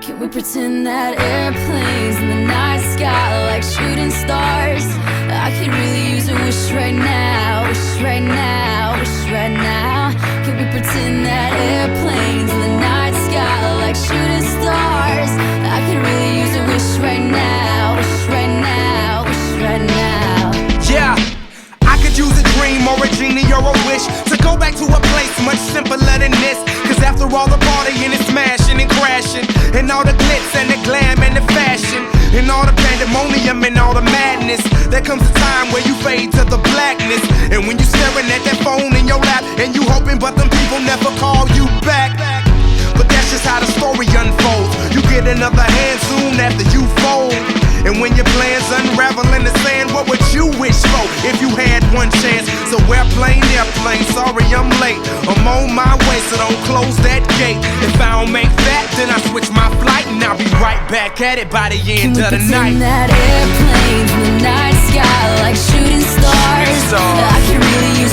Can we pretend that airplanes in the night sky are like shooting stars? I could really use a wish right now, wish right now, wish right now. Can we pretend that airplanes in the night sky are like shooting stars? I could really use a wish right now, wish right now, wish right now. Yeah, I could use a dream or a genie or a wish to go back to a place much simpler than this. Cause after all the partying and smashing and crashing, and all the glitz and the glam and the fashion, and all the pandemonium and all the madness, there comes a time where you fade to the blackness. And when you staring at that phone in your lap, and you hoping but them people never call you back. But that's just how the story unfolds. You get another hand soon after you fold. And when your plans unravel in the sand, what would you wish for if you had one chance? So airplane, sorry I'm late. I'm on my way, so don't close that gate. If I don't make that, then I switch my flight, and I'll be right back at it by the end of the night. Can we pretend that airplanes in the night sky are like shooting stars? I could really use